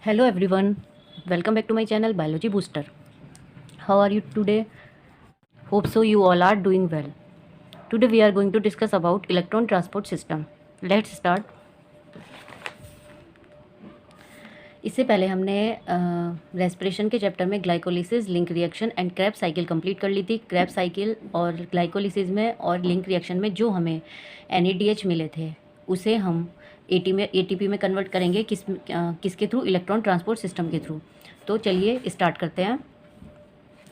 Hello everyone, welcome back to my channel Biology Booster. How are you today? Hope so you all are doing well. Today we are going to discuss about electron transport system. Let's start. इससे पहले हमने respiration के chapter में glycolysis, link reaction and Krebs cycle complete कर ली थी। Krebs cycle और glycolysis में और लिंक रिएक्शन में जो हमें NADH मिले थे उसे हम ATP में कन्वर्ट करेंगे किसके थ्रू? इलेक्ट्रॉन ट्रांसपोर्ट सिस्टम के थ्रू। तो चलिए स्टार्ट करते हैं।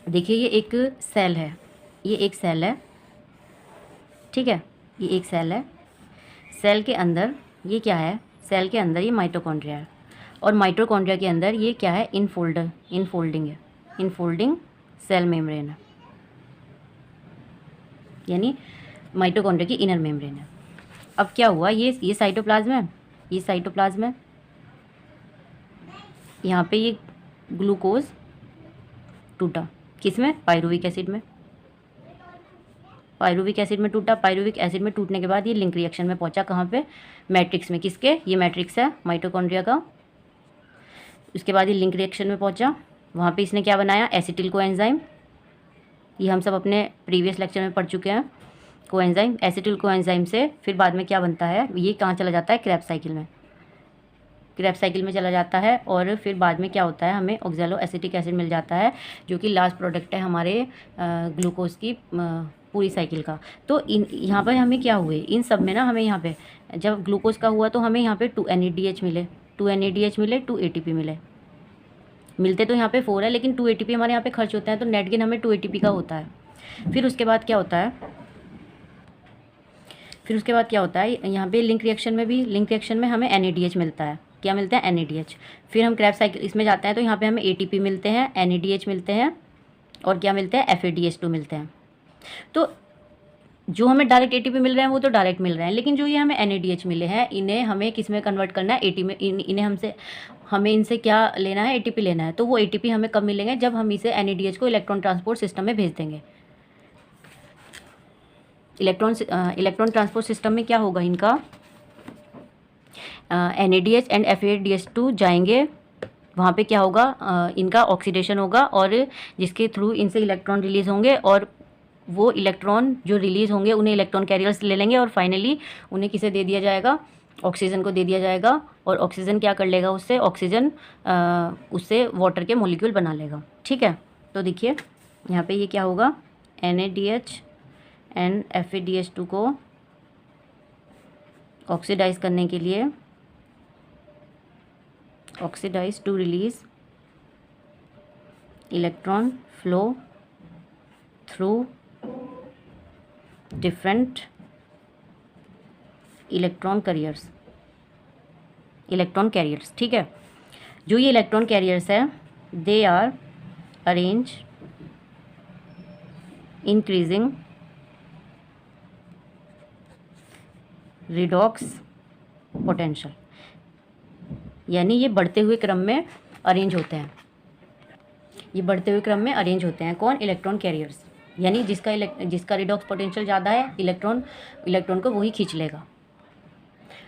देखिए ये एक सेल है, ये एक सेल है, ठीक है, ये एक सेल है। सेल के अंदर ये क्या है? सेल के अंदर ये माइटोकॉन्ड्रिया है और माइटोकॉन्ड्रिया के अंदर ये क्या है? इनफोल्डिंग है, इनफोल्डिंग सेल मेम्ब्रेन है, यानी माइटोकॉन्ड्रिया की इनर मेम्ब्रेन है। अब क्या हुआ? ये साइटोप्लाज्म है, ये साइटोप्लाज्म है। यहाँ पे ये ग्लूकोज टूटा, किसमें? पायरुविक एसिड में। पायरुविक एसिड में टूटा। पायरुविक एसिड में टूटने के बाद ये लिंक रिएक्शन में पहुंचा। कहाँ पे? मैट्रिक्स में। किसके? ये मैट्रिक्स है माइटोकॉन्ड्रिया का। उसके बाद ये लिंक रिएक्शन में पहुंचा, वहाँ पे इसने क्या बनाया? Acetyl coenzyme. ये हम सब अपने प्रीवियस लेक्चर में पढ़ चुके हैं। कोएंजाइम, एसिटिल कोएंजाइम से फिर बाद में क्या बनता है? ये कहाँ चला जाता है? क्रेब्स साइकिल में। क्रेब्स साइकिल में चला जाता है और फिर बाद में क्या होता है? हमें ऑक्सैलो एसिटिक एसिड मिल जाता है, जो कि लास्ट प्रोडक्ट है हमारे ग्लूकोज की पूरी साइकिल का। तो यहाँ पर हमें क्या हुए? इन सब में ना हमें यहाँ पे जब ग्लूकोज का हुआ तो हमें यहाँ पे 2 NADH मिले, 2 NADH मिले, 2 ATP मिले। मिलते तो यहाँ पे 4 है, लेकिन 2 ATP हमारे यहाँ पे खर्च होता है, तो नेट गेन हमें 2 ATP का होता है। फिर उसके बाद क्या होता है? यहाँ पे लिंक रिएक्शन में भी, लिंक रिएक्शन में हमें NADH मिलता है। क्या मिलता है? NADH। फिर हम क्रेब्स साइकिल इसमें जाते हैं तो यहाँ पे हमें ATP मिलते हैं, NADH मिलते हैं और क्या मिलते हैं? FADH2 मिलते हैं। तो जो हमें डायरेक्ट ATP मिल रहे हैं वो तो डायरेक्ट मिल रहे हैं, लेकिन जो ये हमें NADH मिले हैं इन्हें हमें किस में कन्वर्ट करना है? ATP में। इन्हें हमें इनसे क्या लेना है? ATP लेना है। तो वो ATP हमें कब मिलेंगे? जब हम इसे NADH को इलेक्ट्रॉन ट्रांसपोर्ट सिस्टम में भेज देंगे। इलेक्ट्रॉन ट्रांसपोर्ट सिस्टम में क्या होगा? इनका NADH एंड FADH2 जाएंगे, वहाँ पे क्या होगा? इनका ऑक्सीडेशन होगा और जिसके थ्रू इनसे इलेक्ट्रॉन रिलीज़ होंगे और वो इलेक्ट्रॉन जो रिलीज़ होंगे उन्हें इलेक्ट्रॉन कैरियर्स ले लेंगे और फाइनली उन्हें किसे दे दिया जाएगा? ऑक्सीजन को दे दिया जाएगा। और ऑक्सीजन क्या कर लेगा? उससे ऑक्सीजन उससे वाटर के मॉलिक्यूल बना लेगा, ठीक है। तो देखिए यहाँ पे ये क्या होगा? NADH एंड FADH2 को ऑक्सीडाइज करने के लिए, oxidise to release electron flow through different electron carriers, ठीक है। जो ये इलेक्ट्रॉन कैरियर्स है they are arrange increasing redox potential, यानी ये बढ़ते हुए क्रम में अरेंज होते हैं। ये बढ़ते हुए क्रम में अरेंज होते हैं। कौन? इलेक्ट्रॉन कैरियर्स, यानी जिसका रिडॉक्स पोटेंशियल ज़्यादा है इलेक्ट्रॉन को वही खींच लेगा।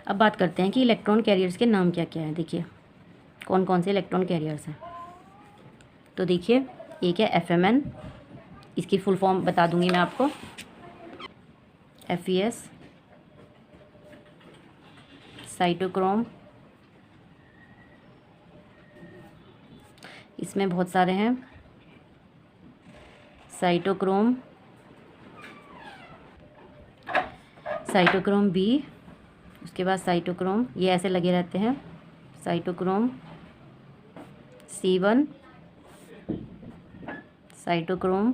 अब बात करते हैं कि इलेक्ट्रॉन कैरियर्स के नाम क्या क्या हैं। देखिए कौन कौन से इलेक्ट्रॉन कैरियर्स हैं। तो देखिए एक है FMN, इसकी फुल फॉर्म बता दूंगी मैं आपको। FES, साइटोक्रोम, इसमें बहुत सारे हैं। साइटोक्रोम B, उसके बाद साइटोक्रोम, ये ऐसे लगे रहते हैं। साइटोक्रोम C1, साइटोक्रोम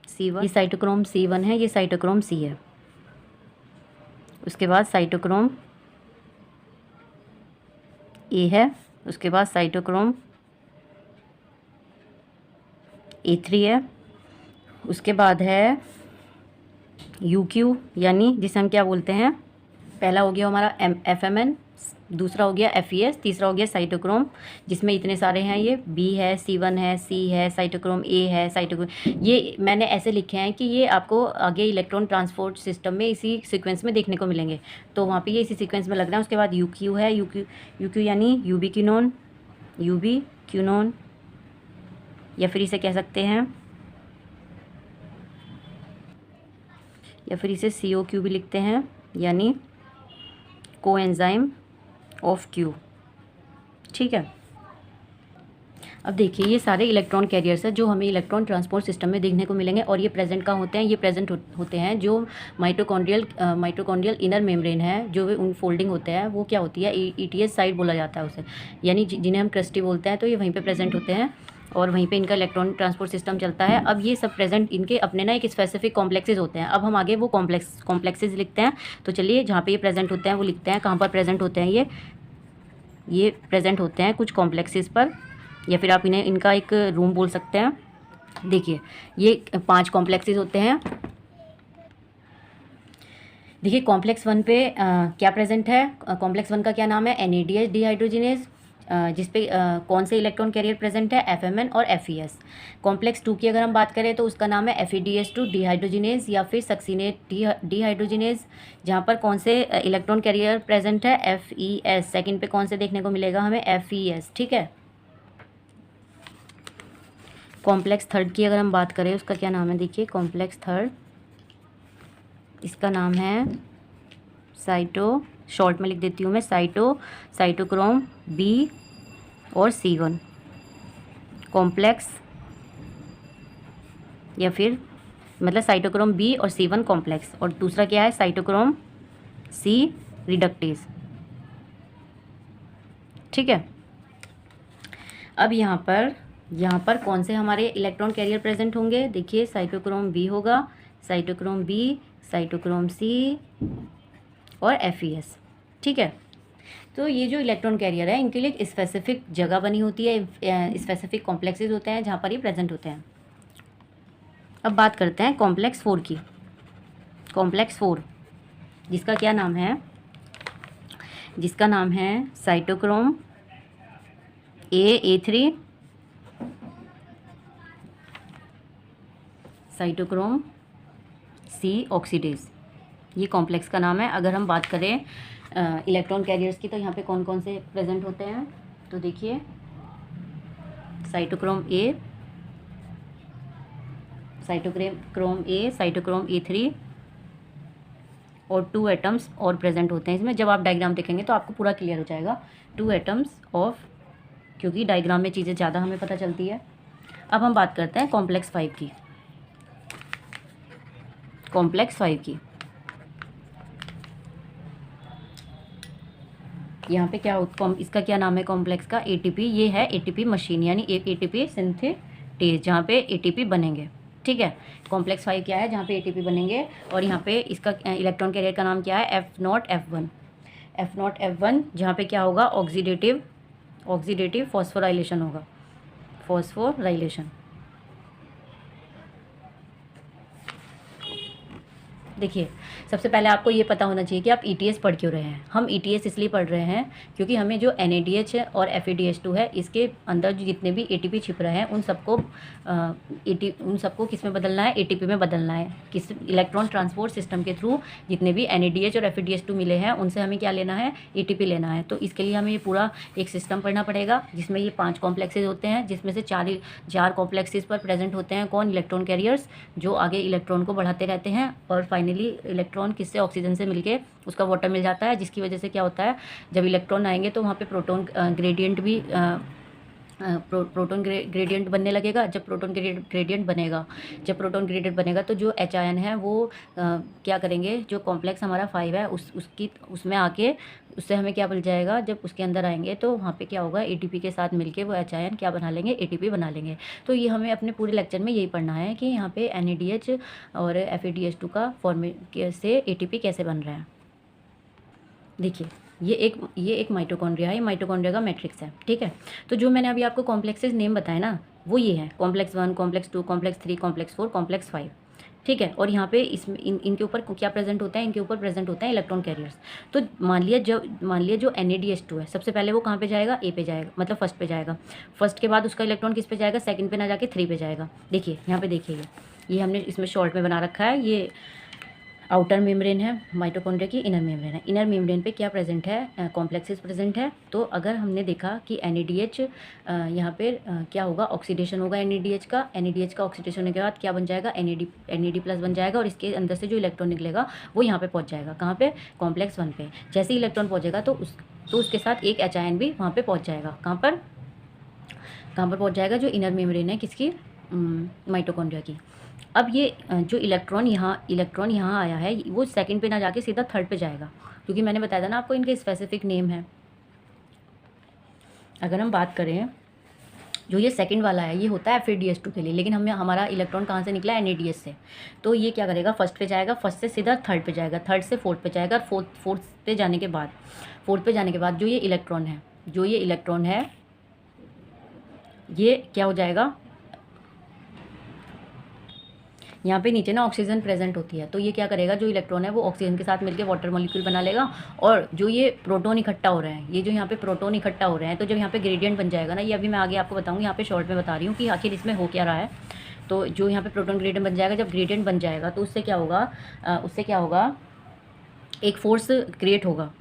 C1, ये साइटोक्रोम C1 है, ये साइटोक्रोम C है। उसके बाद साइटोक्रोम A है, उसके बाद साइटोक्रोम A3 है। उसके बाद है UQ, यानी जिसे हम क्या बोलते हैं? पहला हो गया हमारा FMN, दूसरा हो गया FES, तीसरा हो गया साइटोक्रोम, जिसमें इतने सारे हैं, ये B है, C1 है, C है, साइटोक्रोम A है, साइटोक्रोम, ये मैंने ऐसे लिखे हैं कि ये आपको आगे इलेक्ट्रॉन ट्रांसपोर्ट सिस्टम में इसी सीक्वेंस में देखने को मिलेंगे, तो वहाँ पे ये इसी सीक्वेंस में लग रहा है। उसके बाद UQ है, UQ यानी यूबी क्यूनोन, या फिर इसे कह सकते हैं, या फिर इसे COQ भी लिखते हैं, यानी कोएंजाइम ऑफ क्यू। ठीक है, अब देखिए ये सारे इलेक्ट्रॉन कैरियर्स हैं जो हमें इलेक्ट्रॉन ट्रांसपोर्ट सिस्टम में देखने को मिलेंगे, और ये प्रेजेंट कहाँ होते हैं, ये प्रेजेंट होते हैं जो माइटोकॉन्ड्रियल इनर मेम्ब्रेन है, जो उन फोल्डिंग होते हैं, वो क्या होती है, ETS साइड बोला जाता है उसे, यानी जिन्हें हम क्रस्टी बोलते हैं, तो ये वहीं पे प्रेजेंट होते हैं और वहीं पे इनका इलेक्ट्रॉन ट्रांसपोर्ट सिस्टम चलता है। अब ये सब प्रेजेंट इनके अपने ना एक स्पेसिफिक कॉम्प्लेक्सेस होते हैं। अब हम आगे वो कॉम्प्लेक्सेस लिखते हैं, तो चलिए जहाँ पे ये प्रेजेंट होते हैं वो लिखते हैं। कहाँ पर प्रेजेंट होते हैं ये प्रेजेंट होते हैं कुछ कॉम्प्लेक्सेस पर, या फिर आप इन्हें इनका एक रूम बोल सकते हैं। देखिए ये 5 कॉम्प्लेक्सेस होते हैं। देखिए कॉम्प्लेक्स 1 पे क्या प्रेजेंट है, कॉम्प्लेक्स 1 का क्या नाम है, NADH डिहाइड्रोजिनेज, जिसपे कौन से इलेक्ट्रॉन कैरियर प्रेजेंट है, FMN और FES। कॉम्प्लेक्स 2 की अगर हम बात करें तो उसका नाम है FEDH2 डिहाइड्रोजिनेज या फिर सक्सीनेट डिहाइड्रोजिनेज, जहाँ पर कौन से इलेक्ट्रॉन कैरियर प्रेजेंट है, FES। सेकंड पे कौन से देखने को मिलेगा हमें, FES। ठीक है, कॉम्प्लेक्स 3 की अगर हम बात करें उसका क्या नाम है, देखिए कॉम्प्लेक्स 3 इसका नाम है शॉर्ट में लिख देती हूँ मैं, साइटोक्रोम B और C1 कॉम्प्लेक्स, या फिर मतलब साइटोक्रोम B और C1 कॉम्प्लेक्स, और दूसरा क्या है, साइटोक्रोम C रिडक्टेज। ठीक है, अब यहाँ पर कौन से हमारे इलेक्ट्रॉन कैरियर प्रेजेंट होंगे, देखिए साइटोक्रोम B होगा, साइटोक्रोम B, साइटोक्रोम C और FES। ठीक है, तो ये जो इलेक्ट्रॉन कैरियर है इनके लिए एक स्पेसिफिक जगह बनी होती है, स्पेसिफिक कॉम्प्लेक्सेस होते हैं जहाँ पर ये प्रेजेंट होते हैं। अब बात करते हैं कॉम्प्लेक्स 4 की। कॉम्प्लेक्स 4 जिसका क्या नाम है, जिसका नाम है cytochrome A3, cytochrome C oxidase, ये कॉम्प्लेक्स का नाम है। अगर हम बात करें इलेक्ट्रॉन कैरियर्स की, तो यहाँ पे कौन कौन से प्रेजेंट होते हैं, तो देखिए साइटोक्रोम A, साइटोक्रोम A3 और 2 एटम्स और प्रेजेंट होते हैं इसमें। जब आप डायग्राम देखेंगे तो आपको पूरा क्लियर हो जाएगा, 2 एटम्स ऑफ, क्योंकि डायग्राम में चीज़ें ज़्यादा हमें पता चलती है। अब हम बात करते हैं कॉम्प्लेक्स 5 की। कॉम्प्लेक्स 5 की यहाँ पे क्या, इसका क्या नाम है कॉम्प्लेक्स का, ATP। ये है ATP मशीन, यानी ATP सिंथेटेज, जहाँ पे ATP बनेंगे। ठीक है, कॉम्प्लेक्स 5 क्या है, जहाँ पे ATP बनेंगे, और यहाँ पे इसका इलेक्ट्रॉन कैरियर का नाम क्या है, F0F1, जहाँ पे क्या होगा, ऑक्सीडेटिव फॉस्फोराइलेशन होगा, फॉस्फोराइलेशन। देखिए सबसे पहले आपको ये पता होना चाहिए कि आप ETS पढ़ क्यों रहे हैं। हम ETS इसलिए पढ़ रहे हैं क्योंकि हमें जो NADH है और FADH2 है, इसके अंदर जो जितने भी ATP छिप रहे हैं उन सबको किस में बदलना है, ATP में बदलना है। किस इलेक्ट्रॉन ट्रांसपोर्ट सिस्टम के थ्रू जितने भी NADH और FADH2 मिले हैं उनसे हमें क्या लेना है, ATP लेना है। तो इसके लिए हमें ये पूरा एक सिस्टम पढ़ना पड़ेगा जिसमें ये 5 कॉम्प्लेक्सेज होते हैं, जिसमें से 4 कॉम्प्लेक्सेज पर प्रेजेंट होते हैं कौन, इलेक्ट्रॉन कैरियर्स, जो आगे इलेक्ट्रॉन को बढ़ाते रहते हैं, और फाइनली इलेक्ट्रॉन किससे, ऑक्सीजन से मिलके उसका वाटर मिल जाता है, जिसकी वजह से क्या होता है, जब इलेक्ट्रॉन आएंगे तो वहाँ पे प्रोटॉन ग्रेडियंट बनने लगेगा। जब प्रोटॉन ग्रेडियंट बनेगा तो जो H आयन है वो क्या करेंगे, जो कॉम्प्लेक्स हमारा 5 है उसमें आके उससे हमें क्या मिल जाएगा, जब उसके अंदर आएंगे तो वहाँ पे क्या होगा, ATP के साथ मिलके वो H आयन क्या बना लेंगे, ATP बना लेंगे। तो ये हमें अपने पूरे लेक्चर में यही पढ़ना है कि यहाँ पे NADH और FADH2 का से ATP कैसे बन रहा है। देखिए ये एक माइटोकॉन्ड्रिया है, माइटोकॉन्ड्रिया का मैट्रिक्स है। ठीक है, तो जो मैंने अभी आपको कॉम्प्लेक्सेस नेम बताए ना, वो ये है, complex 1, complex 2, complex 3, complex 4, complex 5। ठीक है। और यहाँ पे इसमें इनके ऊपर क्या प्रेजेंट होता है, इनके ऊपर प्रेजेंट होता है इलेक्ट्रॉन कैरियर्स। तो मान लिया जो NADH2 है, सबसे पहले वो कहाँ पे जाएगा, ए पे जाएगा, मतलब फर्स्ट पे जाएगा। फर्स्ट के बाद उसका इलेक्ट्रॉन किस पे जाएगा, सेकंड पे ना जाके 3 पे जाएगा। देखिए यहाँ पे देखिए ये हमने इसमें शॉर्ट में बना रखा है, ये आउटर मेम्ब्रेन है माइटोकॉन्ड्रिया की, इनर मेम्ब्रेन है। इनर मेम्ब्रेन पे क्या प्रेजेंट है, कॉम्प्लेक्सेस प्रेजेंट है। तो अगर हमने देखा कि NADH यहाँ पे क्या होगा, ऑक्सीडेशन होगा NADH का ऑक्सीडेशन होने के बाद क्या बन जाएगा, NAD प्लस बन जाएगा, और इसके अंदर से जो इलेक्ट्रॉन निकलेगा वो यहाँ पे पहुँच जाएगा, कहाँ पे, कॉम्प्लेक्स 1 पे। जैसे ही इलेक्ट्रॉन पहुँचेगा तो उसके साथ एक H भी वहाँ पर पहुँच जाएगा। कहाँ पर पहुँच जाएगा, जो इनर मेम्ब्रेन है किसकी, माइटोकॉन्ड्रिया की। अब ये जो इलेक्ट्रॉन यहाँ आया है, वो सेकंड पे ना जाके सीधा थर्ड पे जाएगा, क्योंकि मैंने बताया था ना आपको इनके स्पेसिफिक नेम है। अगर हम बात करें, जो ये सेकंड वाला है ये होता है FADH2 के लिए, लेकिन हमारा इलेक्ट्रॉन कहाँ से निकला है, NADH से। तो ये क्या करेगा, फर्स्ट पे जाएगा, फर्स्ट से सीधा थर्ड पे जाएगा, थर्ड से फोर्थ पे जाएगा, और फोर्थ पे जाने के बाद जो ये इलेक्ट्रॉन है ये क्या हो जाएगा, यहाँ पे नीचे ना ऑक्सीजन प्रेजेंट होती है, तो ये क्या करेगा, जो इलेक्ट्रॉन है वो ऑक्सीजन के साथ मिलकर वाटर मॉलिक्यूल बना लेगा। और जो ये प्रोटॉन इकट्ठा हो रहे हैं, ये जो यहाँ पे प्रोटॉन इकट्ठा हो रहे हैं, तो जब यहाँ पे ग्रेडियंट बन जाएगा ना, ये अभी मैं आगे आपको बताऊँगी, यहाँ पे शॉर्ट में बता रही हूँ कि आखिर इसमें हो क्या रहा है। तो जो यहाँ पे प्रोटॉन ग्रेडियंट बन जाएगा, जब ग्रेडियंट बन जाएगा तो उससे क्या होगा, एक फोर्स क्रिएट होगा।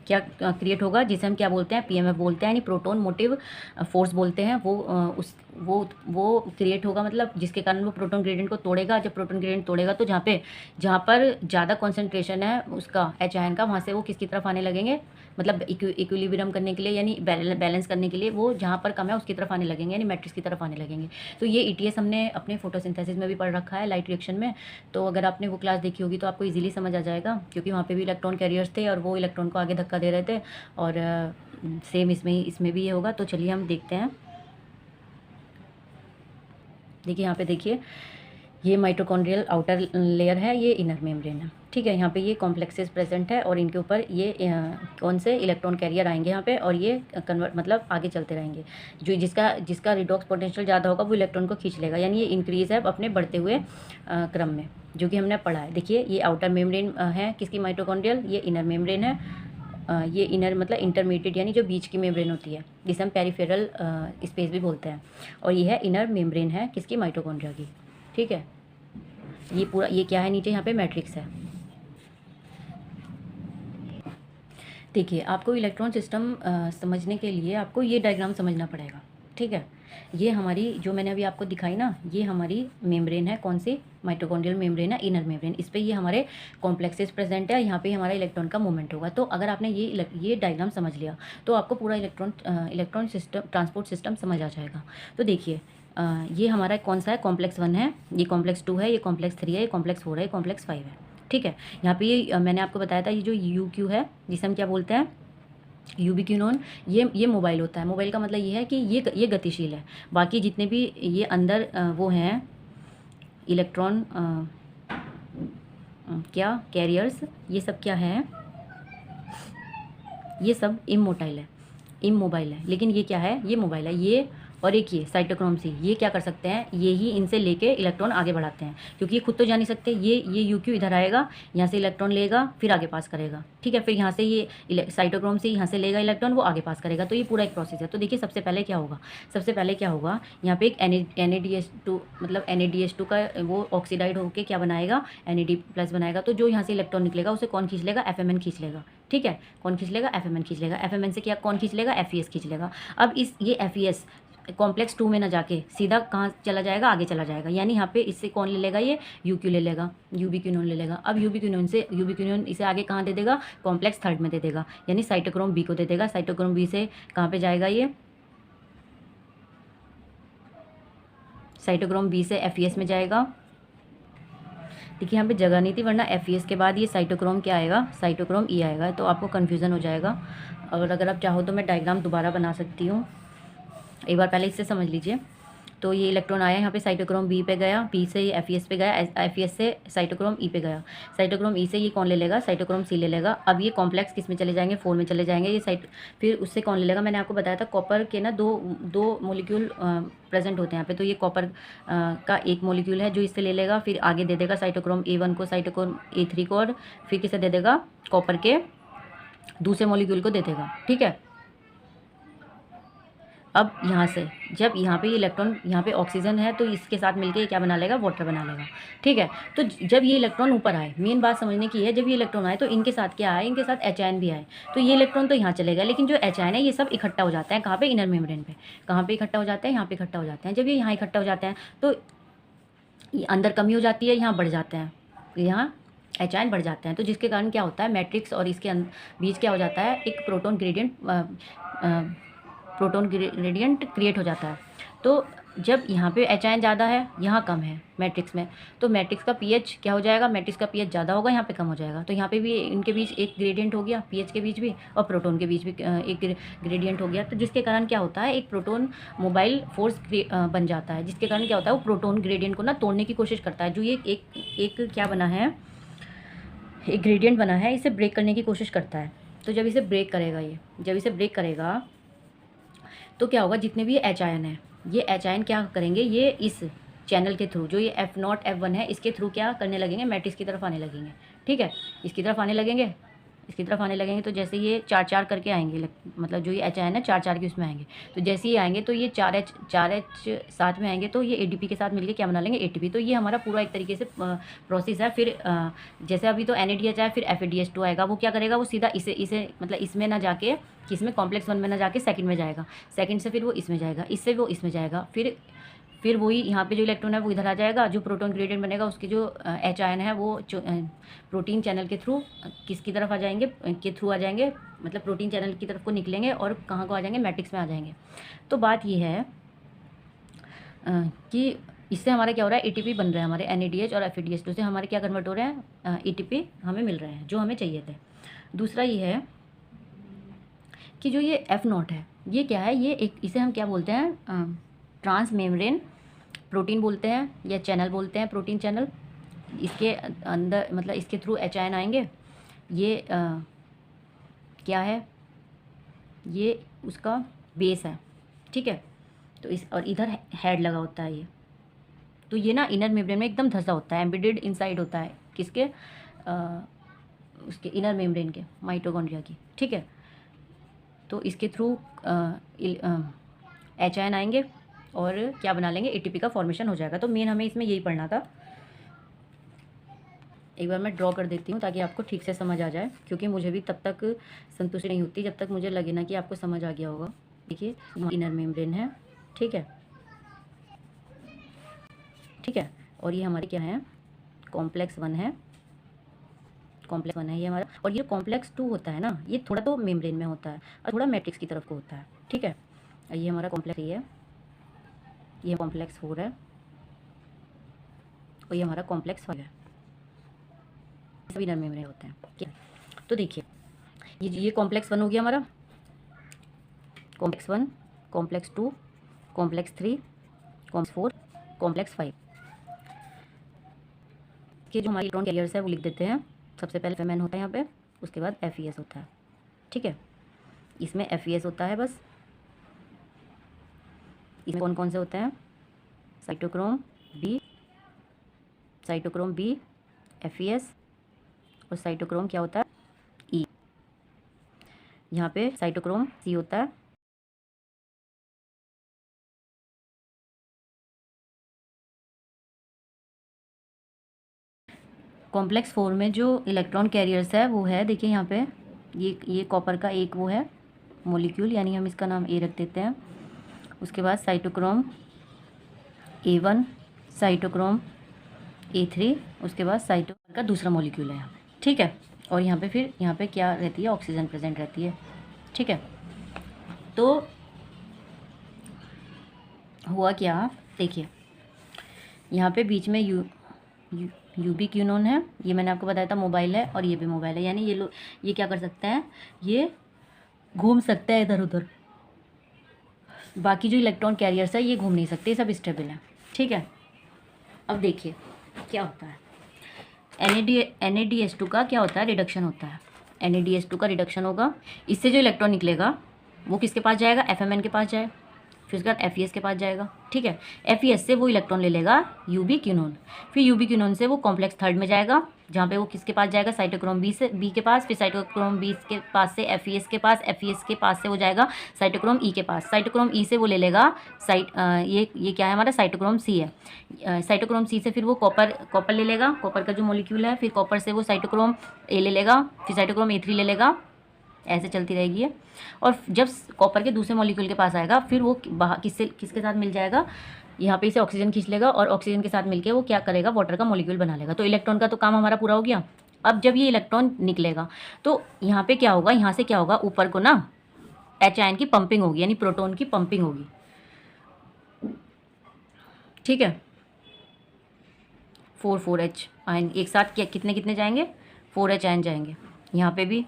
क्या क्रिएट होगा, जिसे हम क्या बोलते हैं, PMF बोलते हैं, यानी प्रोटॉन मोटिव फोर्स बोलते हैं। वो क्रिएट होगा, मतलब जिसके कारण वो प्रोटॉन ग्रेडियंट को तोड़ेगा। जब प्रोटॉन ग्रेडियंट तोड़ेगा तो जहाँ पर ज़्यादा कॉन्सेंट्रेशन है उसका H आयन का, वहाँ से वो किसकी तरफ आने लगेंगे, मतलब इक्विलिब्रियम करने के लिए, यानी बैलेंस करने के लिए वो जहाँ पर कम है उसकी तरफ आने लगेंगे, यानी मैट्रिक्स की तरफ आने लगेंगे। तो ये ETS हमने अपने फोटोसिंथेसिस में भी पढ़ रखा है, लाइट रिएक्शन में। तो अगर आपने वो क्लास देखी होगी तो आपको ईजिली समझ आ जाएगा, क्योंकि वहाँ पे भी इलेक्ट्रॉन कैरियर्स थे और वो इलेक्ट्रॉन को आगे धक्का दे रहे थे। और सेम इसमें भी ये होगा। तो चलिए हम देखते हैं। देखिए यहाँ पे देखिए, ये माइटोकॉन्ड्रियल आउटर लेयर है, ये इनर मेम्ब्रेन है, ठीक है। यहाँ पे ये कॉम्प्लेक्सेस प्रेजेंट है और इनके ऊपर ये कौन से इलेक्ट्रॉन कैरियर आएंगे यहाँ पे, और ये कन्वर्ट मतलब आगे चलते रहेंगे। जो जिसका रिडॉक्स पोटेंशियल ज़्यादा होगा वो इलेक्ट्रॉन को खींच लेगा, यानी ये इंक्रीज है अपने बढ़ते हुए क्रम में, जो कि हमने पढ़ा है। देखिए ये आउटर मेम्ब्रेन है किसकी, माइटोकॉन्ड्रियल, ये इनर मेम्ब्रेन है। ये इनर मतलब इंटरमीडिएट, यानी जो बीच की मेम्ब्रेन होती है, जिसे हम पेरिफेरल स्पेस भी बोलते हैं। और ये है इनर मेम्ब्रेन है किसकी, माइटोकॉन्ड्रिया की, ठीक है। ये क्या है, नीचे यहाँ पे मैट्रिक्स है। देखिए आपको इलेक्ट्रॉन सिस्टम समझने के लिए आपको ये डायग्राम समझना पड़ेगा, ठीक है। ये हमारी जो मैंने अभी आपको दिखाई ना, ये हमारी मेम्ब्रेन है, कौन सी, माइटोकॉन्ड्रियल मेम्ब्रेन है, इनर मेम्ब्रेन। इस पे ये हमारे कॉम्प्लेक्सेस प्रेजेंट है, यहाँ पे हमारा इलेक्ट्रॉन का मूवमेंट होगा। तो अगर आपने ये डायग्राम समझ लिया तो आपको पूरा इलेक्ट्रॉन सिस्टम, ट्रांसपोर्ट सिस्टम समझ आ जाएगा। तो देखिए ये हमारा कौन सा है, कॉम्प्लेक्स 1 है, ये कॉम्प्लेक्स 2 है, ये कॉम्प्लेक्स 3 है, ये कॉम्प्लेक्स 4 है, ये कॉम्प्लेक्स 5 है, ठीक है। यहाँ पे ये मैंने आपको बताया था, ये जो UQ है जिसे हम क्या बोलते हैं, यूबिक्विनोन, ये मोबाइल होता है। मोबाइल का मतलब ये है कि ये गतिशील है। बाकी जितने भी ये अंदर वो हैं इलेक्ट्रॉन क्या कैरियर्स, ये सब क्या है, ये सब इमोबाइल है। लेकिन ये क्या है, ये मोबाइल है। ये और एक ये साइटोक्रोम सी, ये क्या कर सकते हैं, ये ही इनसे लेके इलेक्ट्रॉन आगे बढ़ाते हैं, क्योंकि ये खुद तो जा नहीं सकते। ये UQ इधर आएगा, यहाँ से इलेक्ट्रॉन लेगा, फिर आगे पास करेगा, ठीक है। फिर यहाँ से ये साइटोक्रोम से यहाँ से लेगा इलेक्ट्रॉन, वो आगे पास करेगा। तो ये पूरा एक प्रोसेस है। तो देखिए सबसे पहले क्या होगा, यहाँ पे एक NADH2 मतलब NADH2 का वो ऑक्सीडाइड होकर क्या बनाएगा, NAD प्लस बनाएगा। तो जो यहाँ से इलेक्ट्रॉन निकलेगा उसे कौन खींच लेगा, FMN खींच लेगा, ठीक है। कौन खींच लेगा, FMN खींच लेगा। FMN से क्या कौन खींच लेगा, FES खींच लेगा। अब ये FES कॉम्प्लेक्स 2 में ना जाके सीधा कहाँ चला जाएगा, आगे चला जाएगा। यानी यहाँ पे इससे कौन ले लेगा, ये UQ ले लेगा, यूबिक्विनोन ले लेगा। अब यूबिक्विनोन इसे आगे कहाँ दे देगा, कॉम्प्लेक्स 3 में दे देगा, यानी साइटोक्रोम B को दे देगा। साइटोक्रोम B से कहाँ पे जाएगा, ये साइटोक्रोम B से FES में जाएगा। देखिए यहाँ पे जगह नहीं थी, वरना FES के बाद ये साइटोक्रोम क्या आएगा, साइटोक्रोम E आएगा। तो आपको कन्फ्यूज़न हो जाएगा। और अगर आप चाहो तो मैं डायग्राम दोबारा बना सकती हूँ, एक बार पहले इससे समझ लीजिए। तो ये इलेक्ट्रॉन आया यहाँ पे साइटोक्रोम बी पे गया, बी से ये FeS पे गया, FeS से साइटोक्रोम ई पे गया, साइटोक्रोम ई से ये कौन ले लेगा, साइटोक्रोम सी ले लेगा। अब ये कॉम्प्लेक्स किस में चले जाएंगे, 4 में चले जाएंगे ये साइट, फिर उससे कौन ले लेगा, मैंने आपको बताया था कॉपर के ना दो मोलिक्यूल प्रेजेंट होते हैं यहाँ पे, तो ये कॉपर का एक मोलिक्यूल है जो इससे ले लेगा, फिर आगे दे देगा साइटोक्रोम A1 को, साइटोक्रोम A3 को, और फिर किसे दे देगा, कॉपर के दूसरे मोलिक्यूल को दे देगा। ठीक है, अब यहाँ से जब यहाँ पे ये इलेक्ट्रॉन, यहाँ पे ऑक्सीजन है तो इसके साथ मिलके ये क्या बना लेगा, वाटर बना लेगा। ठीक है, तो जब ये इलेक्ट्रॉन ऊपर आए, मेन बात समझने की है, जब ये इलेक्ट्रॉन आए तो इनके साथ क्या आए, इनके साथ H भी आए, तो ये इलेक्ट्रॉन तो यहाँ चलेगा, लेकिन जो H है ये सब इकट्ठा हो जाता है कहाँ पे, इनर मेम्ब्रेन पे। कहाँ पे इकट्ठा हो जाते हैं, यहाँ पे इकट्ठा हो जाते हैं। जब ये यहाँ इकट्ठा हो जाते हैं तो अंदर कमी हो जाती है, यहाँ बढ़ जाते हैं, यहाँ H बढ़ जाते हैं, तो जिसके कारण क्या होता है, मैट्रिक्स और इसके बीच क्या हो जाता है, एक प्रोटॉन ग्रेडियंट क्रिएट हो जाता है। तो जब यहाँ पे H ज़्यादा है, यहाँ कम है मैट्रिक्स में, तो मैट्रिक्स का pH क्या हो जाएगा, मैट्रिक्स का pH ज़्यादा होगा, यहाँ पे कम हो जाएगा। तो यहाँ पे भी इनके बीच एक ग्रेडियंट हो गया, pH के बीच भी, और प्रोटॉन के बीच भी एक ग्रेडियंट हो गया। तो जिसके कारण क्या होता है, एक प्रोटॉन मोबाइल फोर्स बन जाता है, जिसके कारण क्या होता है, वो प्रोटॉन ग्रेडियंट को ना तोड़ने की कोशिश करता है। जो ये एक क्या बना है, एक ग्रेडियंट बना है, इसे ब्रेक करने की कोशिश करता है। तो जब इसे ब्रेक करेगा, जब इसे ब्रेक करेगा तो क्या होगा, जितने भी H है, ये H क्या करेंगे, ये इस चैनल के थ्रू, जो ये F0 F1 है, इसके थ्रू क्या करने लगेंगे, मैट्रिक्स की तरफ आने लगेंगे। ठीक है, इसकी तरफ आने लगेंगे, इसकी तरफ आने लगेंगे। तो जैसे ये 4 करके आएंगे, मतलब जो ये H है 4 के उसमें आएंगे, तो जैसे ही आएंगे तो ये 4H साथ में आएंगे, तो ये ADP के साथ मिलके क्या बना लेंगे, ATP। तो ये हमारा पूरा एक तरीके से प्रोसेस है। फिर जैसे अभी तो NADH आया, फिर FADH2 आएगा, वो क्या करेगा, वो सीधा इसे मतलब इसमें ना जाके, किसमें, कॉम्प्लेक्स 1 में ना जाके सेकंड में जाएगा, सेकंड से फिर वो इसमें जाएगा, इससे वो इसमें जाएगा, फिर वही यहाँ पे जो इलेक्ट्रॉन है वो इधर आ जाएगा, जो प्रोटॉन ग्रेडियंट बनेगा उसके जो H है वो प्रोटीन चैनल के थ्रू किसकी तरफ आ जाएंगे, आ जाएंगे, मतलब प्रोटीन चैनल की तरफ को निकलेंगे और कहाँ को आ जाएंगे, मैट्रिक्स में आ जाएंगे। तो बात ये है कि इससे हमारा क्या हो रहा है, ATP बन रहा है हमारे NADH और FADH2 से हमारे क्या कन्वर्ट हो रहे हैं, ATP हमें मिल रहे हैं जो हमें चाहिए थे। दूसरा ये है कि जो ये F0 है, ये क्या है, ये एक, इसे हम क्या बोलते हैं, ट्रांस मेम्ब्रेन प्रोटीन बोलते हैं, या चैनल बोलते हैं, प्रोटीन चैनल। इसके अंदर मतलब इसके थ्रू H आएंगे, ये क्या है, ये उसका बेस है। ठीक है, तो इस और इधर हेड लगा होता है ये, तो ये ना इनर मेम्ब्रेन में एकदम धंसा होता है, एम्बेडेड इनसाइड होता है, किसके, उसके इनर मेम्ब्रेन के, माइटोकॉन्ड्रिया की। ठीक है, तो इसके थ्रू H आएंगे और क्या बना लेंगे, ATP का फॉर्मेशन हो जाएगा। तो मेन हमें इसमें यही पढ़ना था। एक बार मैं ड्रॉ कर देती हूँ ताकि आपको ठीक से समझ आ जाए, क्योंकि मुझे भी तब तक संतुष्टि नहीं होती जब तक मुझे लगे ना कि आपको समझ आ गया होगा। देखिए, इनर मेम्ब्रेन है, ठीक है, ठीक है, और ये हमारे क्या है, कॉम्प्लेक्स 1 है, कॉम्प्लेक्स 1 है ये हमारा। और ये कॉम्प्लेक्स 2 होता है ना, ये थोड़ा तो मेम्ब्रेन में होता है और थोड़ा मैट्रिक्स की तरफ को होता है। ठीक है, ये हमारा कॉम्प्लेक्स है, ये कॉम्प्लेक्स 4 है, और ये हमारा कॉम्प्लेक्स 5 है। सभी इनर मेम्ब्रेन होते हैं। ठीक है, तो देखिए ये कॉम्प्लेक्स 1 हो गया हमारा, complex 1, complex 2, complex 3, complex 4, complex 5 के जो हमारे इलेक्ट्रॉन कैरियर्स है वो लिख देते हैं। सबसे पहले फेमेन होता है यहाँ पे, उसके बाद FeS होता है। ठीक है, इसमें FeS होता है बस। इसमें कौन कौन से होते हैं, साइटोक्रोम बी, FeS, और साइटोक्रोम क्या होता है, E। यहाँ पे साइटोक्रोम C होता है, कॉम्प्लेक्स 4 में जो इलेक्ट्रॉन कैरियर्स है वो है, देखिए यहाँ पे ये कॉपर का एक वो है मोलिक्यूल, यानी हम इसका नाम A रख देते हैं। उसके बाद साइटोक्रोम A1, साइटोक्रोम A3, उसके बाद साइटोक्रोम का दूसरा मोलिक्यूल है यहाँ पे। ठीक है, और यहाँ पे फिर यहाँ पे क्या रहती है, ऑक्सीजन प्रेजेंट रहती है। ठीक है, तो हुआ क्या, देखिए यहाँ पे बीच में यूबिक्विनोन है, ये मैंने आपको बताया था मोबाइल है, और ये भी मोबाइल है, यानी ये लोग ये क्या कर सकते हैं, ये घूम सकते हैं इधर उधर। बाकी जो इलेक्ट्रॉन कैरियर्स है ये घूम नहीं सकते, सब स्टेबल है। ठीक है, अब देखिए क्या होता है। NADH2 का क्या होता है, रिडक्शन होता है। NADH2 का रिडक्शन होगा, इससे जो इलेक्ट्रॉन निकलेगा वो किसके पास जाएगा, FMN के पास जाए, फिर उसके बाद FES के पास जाएगा। ठीक है, FES से वो इलेक्ट्रॉन ले लेगा UB क्यूनोन, फिर UB क्यूनोन से वो कॉम्प्लेक्स थर्ड में जाएगा, जहाँ पे वो किसके पास जाएगा, साइटोक्रोम B के पास, फिर साइटोक्रोम B के पास से FES के पास, FES के पास से वो जाएगा साइटोक्रोम E के पास, साइटोक्रोम E से वो ले लेगा ये क्या है हमारा, साइटोक्रोम C है। साइटोक्रोम C से फिर वो कॉपर ले लेगा, कॉपर का जो मॉलिक्यूल है, फिर कॉपर से वो साइटोक्रोम A ले लेगा, फिर साइटोक्रोम A3 ले लेगा, ऐसे चलती रहेगी है। और जब कॉपर के दूसरे मॉलिक्यूल के पास आएगा, फिर वो किसके साथ मिल जाएगा, यहाँ पे इसे ऑक्सीजन खींच लेगा और ऑक्सीजन के साथ मिलके वो क्या करेगा, वाटर का मॉलिक्यूल बना लेगा। तो इलेक्ट्रॉन का तो काम हमारा पूरा हो गया। अब जब ये इलेक्ट्रॉन निकलेगा तो यहाँ पे क्या होगा, यहाँ से क्या होगा, ऊपर को ना H आयन की पंपिंग होगी, यानी प्रोटॉन की पंपिंग होगी। ठीक है, 4H आयन एक साथ क्या कितने जाएंगे, 4H आयन जाएंगे। यहाँ पे भी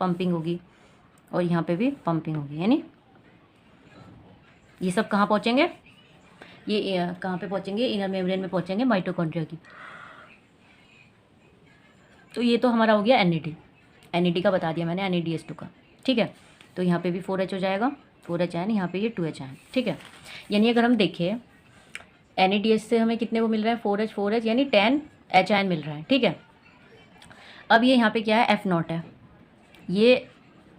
पंपिंग होगी और यहाँ पे भी पंपिंग होगी, यानी ये सब कहाँ पहुँचेंगे, ये कहाँ पे पहुँचेंगे, इनर मेम्ब्रेन में पहुँचेंगे माइटोकॉन्ड्रिया की। तो ये तो हमारा हो गया NAD का बता दिया मैंने, NADH2 का। ठीक है, तो यहाँ पे भी 4H हो जाएगा, 4H आयन, यहाँ पे ये 2H आयन। ठीक है, यानी अगर हम देखें NADH से हमें कितने वो मिल रहा है, 4H यानी 10H आयन मिल रहा है। ठीक है, अब ये यहाँ पे क्या है, F0 है, ये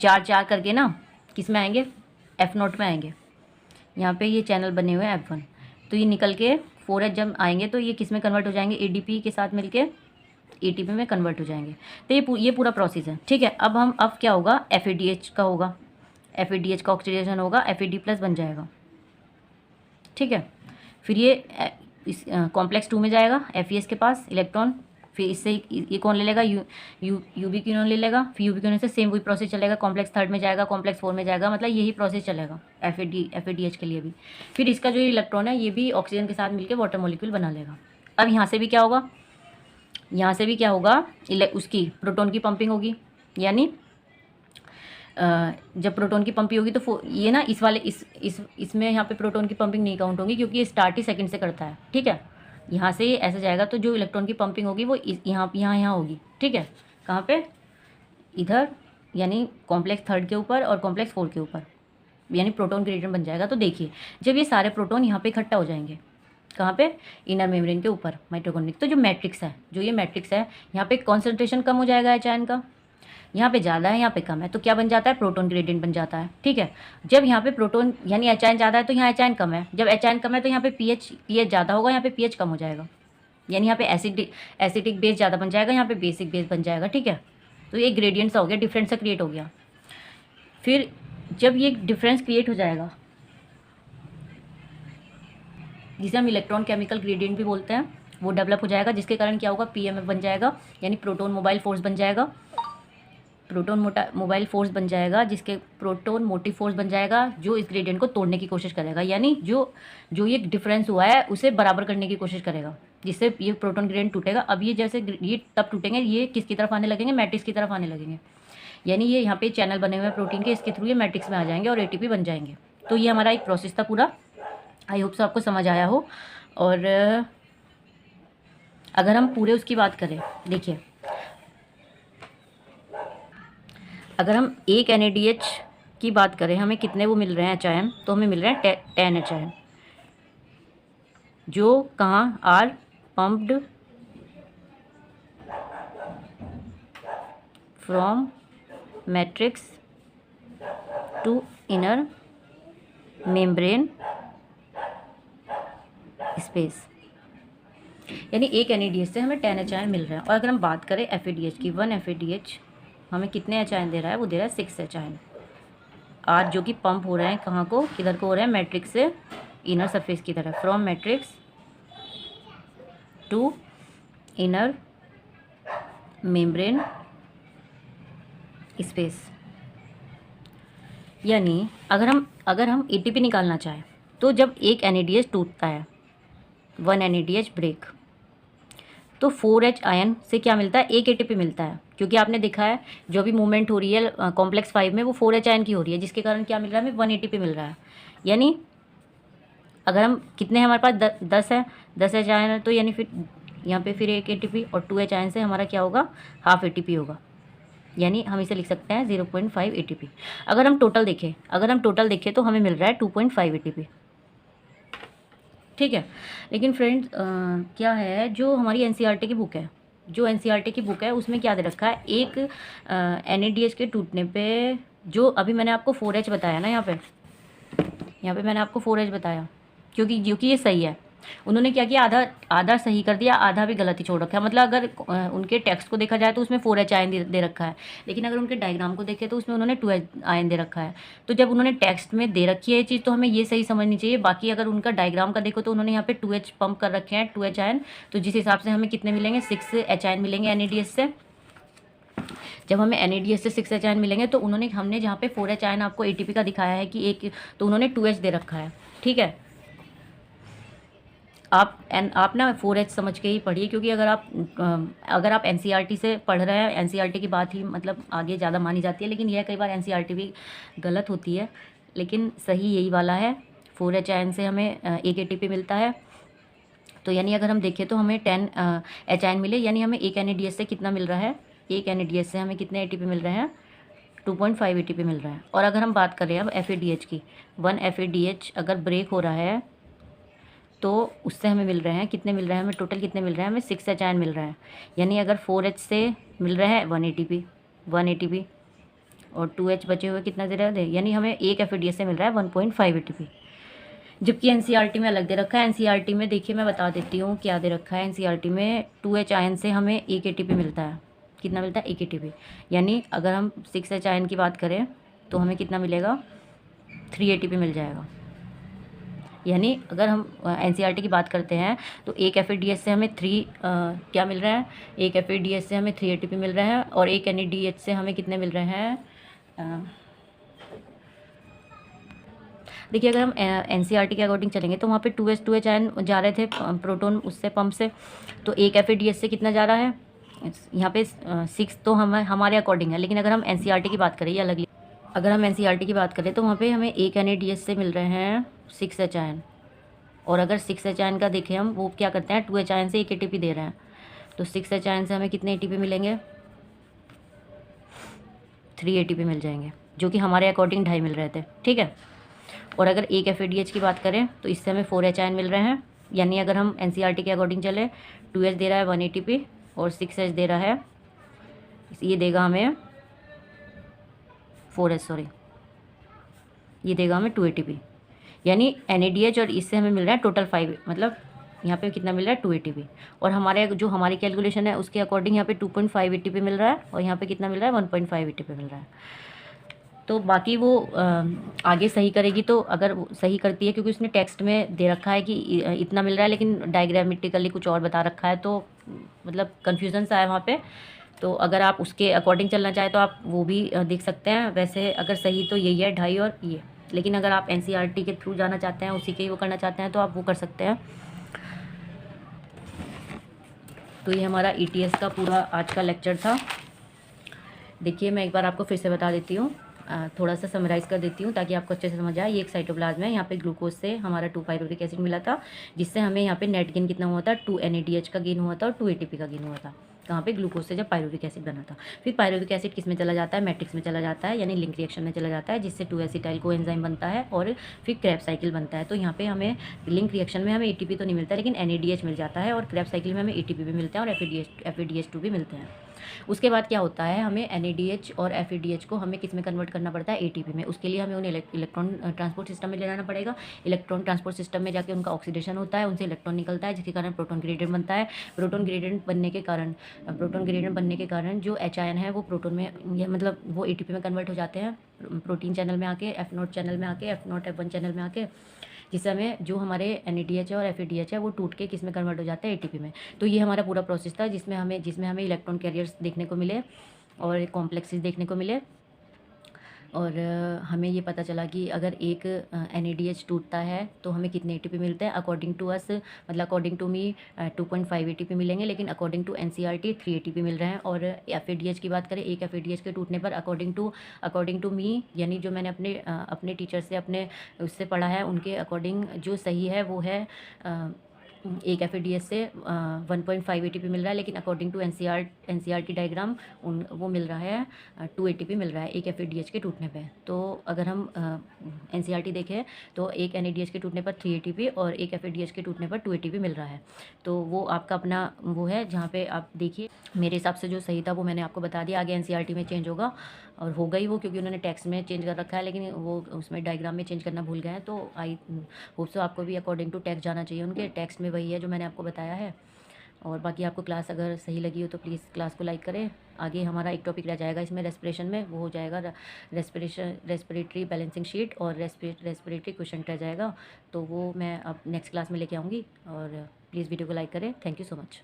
4 करके ना किस में आएंगे, F0 में आएंगे। यहाँ पे ये चैनल बने हुए हैं F1, तो ये निकल के 4H जब आएंगे तो ये किस में कन्वर्ट हो जाएंगे, ADP के साथ मिलके ATP में कन्वर्ट हो जाएंगे। तो ये पूरा प्रोसेस है। ठीक है, अब क्या होगा, FADH का होगा, FADH का ऑक्सीडेशन होगा, FAD+ बन जाएगा। ठीक है, फिर ये इस कॉम्प्लेक्स 2 में जाएगा, FES के पास इलेक्ट्रॉन, फिर इससे ये कौन ले लेगा, UB क्यूनोन ले लेगा, फिर UB क्यूनोन से सेम वही प्रोसेस चलेगा, कॉम्प्लेक्स 3 में जाएगा, कॉम्प्लेक्स 4 में जाएगा, मतलब यही प्रोसेस चलेगा FADH के लिए भी। फिर इसका जो इलेक्ट्रॉन है ये भी ऑक्सीजन के साथ मिलकर वाटर मॉलिक्यूल बना लेगा। अब यहाँ से भी क्या होगा, उसकी प्रोटॉन की पंपिंग होगी, यानी जब प्रोटॉन की पंपिंग होगी तो ये ना इसमें यहाँ पे प्रोटॉन की पंपिंग नहीं काउंट होगी, क्योंकि ये स्टार्ट ही सेकंड से करता है। ठीक है, यहाँ से ऐसे जाएगा तो जो इलेक्ट्रॉन की पंपिंग होगी वो यहाँ होगी। ठीक है, कहाँ पे, इधर, यानी कॉम्प्लेक्स 3 के ऊपर और कॉम्प्लेक्स 4 के ऊपर, यानी प्रोटॉन ग्रेडियंट बन जाएगा। तो देखिए जब ये सारे प्रोटॉन यहाँ पे इकट्ठा हो जाएंगे, कहाँ पे, इनर मेम्ब्रेन के ऊपर माइटोकॉन्ड्रिया, तो जो मैट्रिक्स है यहाँ पे कॉन्सेंट्रेशन कम हो जाएगा H आयन का, यहाँ पे ज़्यादा है यहाँ पे कम है, तो क्या बन जाता है, प्रोटॉन ग्रेडियंट बन जाता है। ठीक है, जब यहाँ पे प्रोटॉन यानी H आयन ज़्यादा है तो यहाँ H आयन कम है, जब H आयन कम है तो यहाँ पे pH ज़्यादा होगा, यहाँ पे pH कम हो जाएगा, यानी यहाँ पे एसिडिक बेस ज़्यादा बन जाएगा, यहाँ पे बेसिक बेस बन जाएगा। ठीक है, तो ये ग्रेडियंट सा हो गया, डिफरेंस सा क्रिएट हो गया। फिर जब ये डिफरेंस क्रिएट हो जाएगा, जिसे हम इलेक्ट्रॉन केमिकल ग्रेडियंट भी बोलते हैं, वो डेवलप हो जाएगा, जिसके कारण क्या होगा, PMF बन जाएगा, यानी प्रोटॉन मोबाइल फोर्स बन जाएगा, जिसके प्रोटॉन मोटिव फोर्स बन जाएगा, जो इस ग्रेडियंट को तोड़ने की कोशिश करेगा, यानी जो ये डिफरेंस हुआ है उसे बराबर करने की कोशिश करेगा, जिससे ये प्रोटॉन ग्रेडियंट टूटेगा। अब ये जैसे ये तब टूटेंगे, ये किसकी तरफ आने लगेंगे, मैट्रिक्स की तरफ आने लगेंगे, यानी ये यहाँ पे चैनल बने हुए हैं प्रोटीन के, इसके थ्रू ये मैट्रिक्स में आ जाएंगे और ATP बन जाएंगे। तो ये हमारा एक प्रोसेस था पूरा, आई होप सो आपको समझ आया हो। और अगर हम पूरे उसकी बात करें, देखिए अगर हम एक NADH की बात करें, हमें कितने वो मिल रहे हैं H आयन, तो हमें मिल रहे हैं 10H आयन, जो कहाँ are pumped from matrix to inner membrane space, यानी एक NADH से हमें 10H आयन मिल रहे हैं। और अगर हम बात करें FADH की, 1 FADH हमें कितने H आयन दे रहा है, वो दे रहा है 6H आयन, आज जो कि पंप हो रहे हैं कहाँ को, किधर को हो रहे हैं, मैट्रिक्स से इनर सरफेस की तरफ, from matrix to inner membrane space. यानी अगर हम ATP निकालना चाहें तो जब एक NADH टूटता है, 1 NADH ब्रेक, तो 4H आयन से क्या मिलता है, एक ATP मिलता है, क्योंकि आपने देखा है जो भी मूवमेंट हो रही है कॉम्प्लेक्स 5 में वो 4H आयन की हो रही है, जिसके कारण क्या मिल रहा है, हमें 1 ATP मिल रहा है। यानी अगर हम कितने हैं हमारे पास 10 है, 10H आयन है, तो यानी फिर यहाँ पे फिर एक ATP और 2H आयन से हमारा क्या होगा, हाफ ATP होगा। यानी हम इसे लिख सकते हैं 0.5 ATP। अगर हम टोटल देखें तो हमें मिल रहा है 2.5 ATP। ठीक है। लेकिन फ्रेंड्स क्या है, जो हमारी NCERT की बुक है, जो NCERT की बुक है उसमें क्या दे रखा है, एक NADH के टूटने पे, जो अभी मैंने आपको 4H बताया ना, यहाँ पे मैंने आपको 4H बताया, क्योंकि ये सही है। उन्होंने क्या किया, आधा आधा सही कर दिया, आधा भी गलत ही छोड़ रखा है। मतलब अगर उनके टेक्स्ट को देखा जाए तो उसमें 4H आयन दे रखा है, लेकिन अगर उनके डायग्राम को देखें तो उसमें उन्होंने 2H आयन दे रखा है। तो जब उन्होंने टेक्स्ट में दे रखी है ये चीज़, तो हमें ये सही समझनी चाहिए। बाकी अगर उनका डायग्राम का देखो तो उन्होंने यहाँ पे 2H पंप कर रखे हैं, 2H आयन, तो जिस हिसाब से हमें कितने मिलेंगे, 6H आयन मिलेंगे NADH से। जब हमें NADH से 6H आयन मिलेंगे तो हमने जहाँ पे 4H आयन आपको ATP का दिखाया है कि एक, तो उन्होंने 2H दे रखा है। ठीक है, आप ना 4H समझ के ही पढ़िए, क्योंकि अगर आप NCERT से पढ़ रहे हैं, NCERT की बात ही मतलब आगे ज़्यादा मानी जाती है, लेकिन यह कई बार NCERT भी गलत होती है, लेकिन सही यही वाला है। 4H आयन से हमें एक ATP मिलता है। तो यानी अगर हम देखें तो हमें 10H आयन मिले, यानी हमें एक NADH से कितना मिल रहा है, एक NADH से हमें कितने ATP मिल रहे हैं, 2.5 ATP मिल रहा है। और अगर हम बात करें अब FADH की, 1 FADH अगर ब्रेक हो रहा है तो उससे हमें मिल रहे हैं, कितने मिल रहे हैं हमें, टोटल कितने मिल रहे हैं हमें, 6H आयन मिल रहा है। यानी अगर 4H से मिल रहे हैं 1 ATP और 2H बचे हुए कितना दे रहे हैं, यानी हमें एक FADH से मिल रहा है 1.5 ATP। जबकि NCERT में अलग दे रखा है। NCERT में देखिए मैं बता देती हूँ क्या दे रखा है। NCERT में 2H आयन से हमें एक ATP मिलता है। कितना मिलता है, एक ATP। यानी अगर हम 6H आयन की बात करें तो हमें कितना मिलेगा, 3 ATP मिल जाएगा। यानी अगर हम NCERT की बात करते हैं तो एक FADH से हमें क्या मिल रहा है, एक FADH से हमें 3 ATP मिल रहे हैं, और एक NADH से हमें कितने मिल रहे हैं। देखिए अगर हम NCERT के अकॉर्डिंग चलेंगे तो वहाँ पे 2H आयन जा रहे थे प्रोटॉन उससे पंप से, तो एक FADH से कितना जा रहा है, यहाँ पे 6 तो हमारे अकॉर्डिंग है। लेकिन अगर हम NCERT की बात करें, ये अलग, अगर हम NCERT की बात करें तो वहाँ पे हमें एक NADH से मिल रहे हैं 6H आयन, और अगर 6H आयन का देखें हम, वो क्या करते हैं 2H आयन से एक ATP दे रहे हैं, तो 6H आयन से हमें कितने ATP मिलेंगे, 3 ATP मिल जाएंगे, जो कि हमारे अकॉर्डिंग 2.5 मिल रहे थे। ठीक है। और अगर एक FADH की बात करें तो इससे हमें 4H आयन मिल रहे हैं। यानी अगर हम NCERT के अकॉर्डिंग चले, 2H दे रहा है 1 ATP और 6H दे रहा है, ये देगा हमें 4H, सॉरी, ये देगा हमें 2 ATP। यानी NADH और इससे हमें मिल रहा है टोटल 5, मतलब यहाँ पे कितना मिल रहा है, 2 ATP। और हमारी कैलकुलेशन है उसके अकॉर्डिंग यहाँ पे 2.5 ATP मिल रहा है, और यहाँ पे कितना मिल रहा है, 1.5 ATP मिल रहा है। तो बाकी वो आगे सही करेगी, तो अगर वो सही करती है, क्योंकि उसने टेक्स्ट में दे रखा है कि इतना मिल रहा है, लेकिन डायग्रामेटिकली कुछ और बता रखा है, तो मतलब कन्फ्यूज़न सा है वहाँ पे। तो अगर आप उसके अकॉर्डिंग चलना चाहें तो आप वो भी देख सकते हैं। वैसे अगर सही तो यही है 2.5 और ये, लेकिन अगर आप NCERT के थ्रू जाना चाहते हैं, उसी के ही वो करना चाहते हैं, तो आप वो कर सकते हैं। तो ये हमारा ETS का पूरा आज का लेक्चर था। देखिए मैं एक बार आपको फिर से बता देती हूँ, थोड़ा सा समराइज़ कर देती हूँ ताकि आपको अच्छे से समझ आए। ये एक साइटोप्लाज्म है, यहाँ पे ग्लूकोज से हमारा 2 पायरुविक एसिड मिला था, जिससे हमें यहाँ पे नेट गेन कितना हुआ था, 2 NADH का गेन हुआ था और 2 ATP का गेन हुआ था। कहाँ पे, ग्लूकोज से, जब पायरुविक एसिड बना था। फिर पायरुविक एसिड किस में चला जाता है, मैट्रिक्स में चला जाता है, यानी लिंक रिएक्शन में चला जाता है, जिससे 2 एसिटाइल कोएंजाइम बनता है और फिर क्रेब साइकिल बनता है। तो यहाँ पे हमें लिंक रिएक्शन में हमें ATP तो नहीं मिलता, लेकिन NADH मिल जाता है, और क्रेब साइकिल में हमें ATP भी मिलता है और FADH2 भी मिलते हैं। उसके बाद क्या होता है, हमें NADH और FADH को हमें किस में कन्वर्ट करना पड़ता है, ATP में। उसके लिए हमें उन्हें इलेक्ट्रॉन ट्रांसपोर्ट सिस्टम में ले जाना पड़ेगा। इलेक्ट्रॉन ट्रांसपोर्ट सिस्टम में जाके उनका ऑक्सीडेशन होता है, उनसे इलेक्ट्रॉन निकलता है, जिसके कारण प्रोटॉन ग्रेडियंट बनता है। प्रोटॉन ग्रेडियंट बनने के कारण जो H आयन है वो प्रोटॉन में, मतलब वो ATP में कन्वर्ट हो जाते हैं, प्रोटीन चैनल में आके, F0 चैनल में आके, F0 F1 चैनल में आके, जिससे हमें जो हमारे NADH है और FADH है वो टूट के किस में कन्वर्ट हो जाता है, ATP में। तो ये हमारा पूरा प्रोसेस था, जिसमें हमें इलेक्ट्रॉन कैरियर्स देखने को मिले और कॉम्प्लेक्सेस देखने को मिले। और हमें ये पता चला कि अगर एक NADH टूटता है तो हमें कितने ATP मिलते हैं अकॉर्डिंग टू अस, मतलब अकॉर्डिंग टू मी 2.5 ATP मिलेंगे, लेकिन अकॉर्डिंग टू NCERT 3 ATP मिल रहे हैं। और FADH की बात करें, एक FADH के टूटने पर अकॉर्डिंग टू मी, यानी जो मैंने अपने टीचर से अपने उससे पढ़ा है, उनके अकॉर्डिंग जो सही है वो है एक FADH से 1.5 ATP मिल रहा है, लेकिन अकॉर्डिंग टू NCERT डायग्राम वो मिल रहा है 2 ATP मिल रहा है एक FADH के टूटने पे। तो अगर हम NCERT देखें तो एक NADH के टूटने पर 3 ATP और एक FADH के टूटने पर 2 ATP मिल रहा है। तो वो आपका अपना वो है, जहाँ पे आप देखिए मेरे हिसाब से जो सही था वो मैंने आपको बता दिया। आगे NCERT में चेंज होगा, और होगा ही वो, क्योंकि उन्होंने टेक्स्ट में चेंज कर रखा है, लेकिन वो उसमें डायग्राम में चेंज करना भूल गए हैं। तो आई होप सो आपको भी अकॉर्डिंग टू टेक्स्ट जाना चाहिए, उनके टेक्स्ट में वही है जो मैंने आपको बताया है। और बाकी आपको क्लास अगर सही लगी हो तो प्लीज़ क्लास को लाइक करें। आगे हमारा एक टॉपिक रह जाएगा इसमें रेस्पिरेशन में, वो हो जाएगा रेस्पिरेटरी बैलेंसिंग शीट और रेस्पिरेटरी क्वेश्चन रह जाएगा। तो वो मैं अब नेक्स्ट क्लास में लेके आऊँगी, और प्लीज़ वीडियो को लाइक करें। Thank you so much.